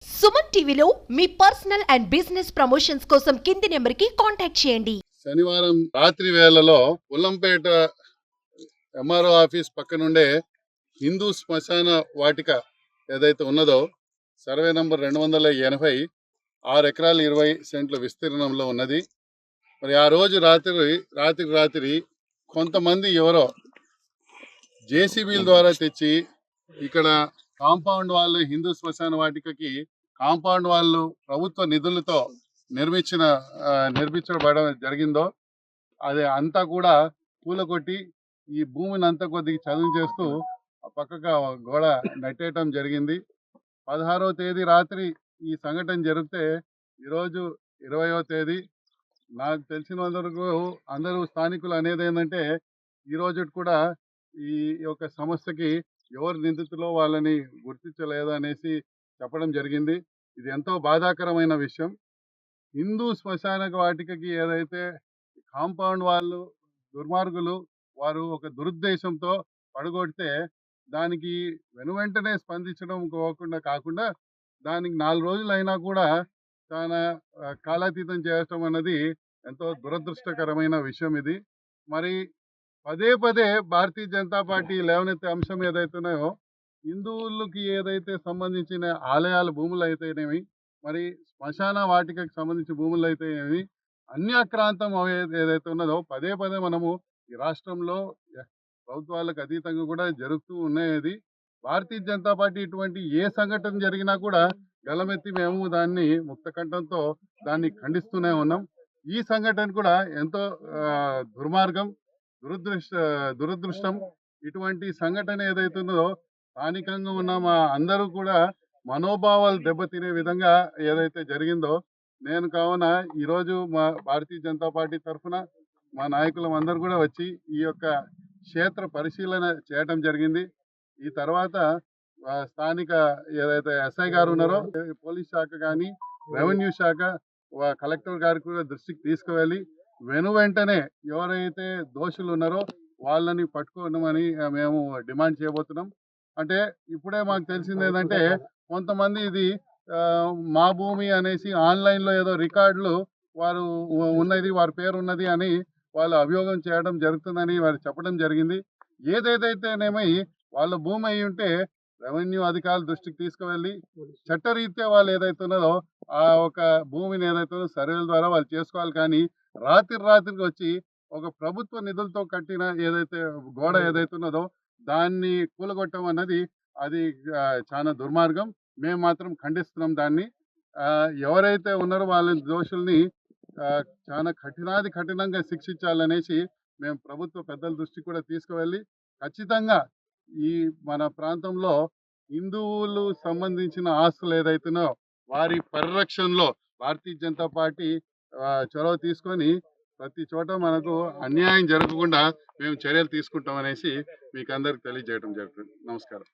సుమన్ టీవీలో మీ personal and business promotions కోసం కింది నెంబర్కి కాంటాక్ట్ చేయండి. శనివారం రాత్రి వేళలో ఉల్లంపేట ఎంఆర్ఓ ఆఫీస్ పక్కనుండే హిందూ శ్మశాన వాటిక ఏదైతే ఉన్నదో సర్వే నంబర్ 280 6 ఎకరాలు 20 సెంట్ల విస్తీర్ణంలో ఉన్నది. మరి ఆ రోజు రాత్రి కొంతమంది ఎవరో జేసీబీల ద్వారా తెచ్చి ఇక్కడ కాంపౌండ్ వాళ్ళు హిందూ శ్మశాన వాటికకి కాంపౌండ్ వాళ్ళు ప్రభుత్వ నిధులతో నిర్మించబడడం జరిగిందో అది అంతా కూడా కూలగొట్టి ఈ భూమిని అంతా కొద్దిగా చదువు చేస్తూ పక్కగా గోడ నెట్టేయటం జరిగింది. 16వ తేదీ రాత్రి ఈ సంఘటన జరిగితే ఈరోజు 20వ తేదీ. నాకు తెలిసిన వరకు అందరూ స్థానికులు అనేది ఏంటంటే ఈ రోజు కూడా ఈ యొక్క సమస్యకి ఎవరు నిందితులో వాళ్ళని గుర్తించలేదు అనేసి చెప్పడం జరిగింది. ఇది ఎంతో బాధాకరమైన విషయం. హిందూ శ్మశాన వాటికకి ఏదైతే కాంపౌండ్ వాళ్ళు దుర్మార్గులు వారు ఒక దురుద్దేశంతో పడగొడితే దానికి వెనువెంటనే స్పందించడం కాకుండా దానికి 4 రోజులైనా కూడా చాలా కాలాతీతం చేయటం అన్నది ఎంతో దురదృష్టకరమైన విషయం. ఇది మరి పదే భారతీయ జనతా పార్టీ లేవనెత్తే అంశం ఏదైతున్నాయో హిందువులకి ఏదైతే సంబంధించిన ఆలయాల భూములు అయితేనేమి మరి శ్మశాన వాటికకి సంబంధించిన భూములు అయితేనేమి అన్యాక్రాంతం ఏదైతే ఉన్నదో పదే మనము ఈ రాష్ట్రంలో ప్రభుత్వాలకు అతీతంగా కూడా జరుగుతూ ఉన్నాయి. భారతీయ జనతా పార్టీ ఇటువంటి ఏ సంఘటన జరిగినా కూడా గలమెత్తి మేము దాన్ని ముక్తకంఠంతో దాన్ని ఖండిస్తూనే ఉన్నాం. ఈ సంఘటన కూడా ఎంతో దుర్మార్గం, దురదృష్టం. ఇటువంటి సంఘటన ఏదైతే ఉన్నదో స్థానికంగా ఉన్న మా అందరూ కూడా మనోభావాలు దెబ్బతినే విధంగా ఏదైతే జరిగిందో నేను కావున ఈరోజు మా భారతీయ జనతా పార్టీ తరఫున మా నాయకులం అందరూ కూడా వచ్చి ఈ యొక్క క్షేత్ర పరిశీలన చేయటం జరిగింది. ఈ తర్వాత స్థానిక ఏదైతే ఎస్ఐ గారు ఉన్నారో పోలీస్ శాఖ కానీ రెవెన్యూ శాఖ కలెక్టర్ గారికి కూడా దృష్టికి తీసుకువెళ్ళి వెంటనే ఎవరైతే దోషులు ఉన్నారో వాళ్ళని పట్టుకోవడమని మేము డిమాండ్ చేయబోతున్నాం. అంటే ఇప్పుడే మాకు తెలిసింది ఏంటంటే కొంతమంది ఇది మా భూమి అనేసి ఆన్లైన్లో ఏదో రికార్డులు వారు ఉన్నది వారి పేరు ఉన్నది అని వాళ్ళు అభియోగం చేయడం జరుగుతుందని వారు చెప్పడం జరిగింది. ఏదేదైతేనేమై వాళ్ళ భూమి అయి ఉంటే రెవెన్యూ అధికారుల దృష్టికి తీసుకువెళ్ళి చట్టరీత్యా వాళ్ళు ఏదైతే ఉన్నదో ఆ ఒక భూమిని ఏదైతే సర్వేల ద్వారా వాళ్ళు చేసుకోవాలి. కానీ రాత్రికి వచ్చి ఒక ప్రభుత్వ నిధులతో కట్టిన ఏదైతే గోడ ఏదైతే ఉన్నదో దాన్ని కూలగొట్టడం అన్నది అది చాలా దుర్మార్గం. మేము మాత్రం ఖండిస్తున్నాం దాన్ని. ఎవరైతే ఉన్నారో వాళ్ళ దోషుల్ని చాలా కఠినంగా శిక్షించాలనేసి మేము ప్రభుత్వ పెద్దల దృష్టికి కూడా తీసుకువెళ్ళి ఖచ్చితంగా ఈ మన ప్రాంతంలో హిందువులు సంబంధించిన ఆస్తులు ఏదైతున్నాయో వారి పరిరక్షణలో భారతీయ జనతా పార్టీ చొరవ తీసుకొని ప్రతి చోట మనకు అన్యాయం జరగకుండా మేము చర్యలు తీసుకుంటామనేసి మీకు అందరికి తెలియజేయడం జరుగుతుంది. నమస్కారం.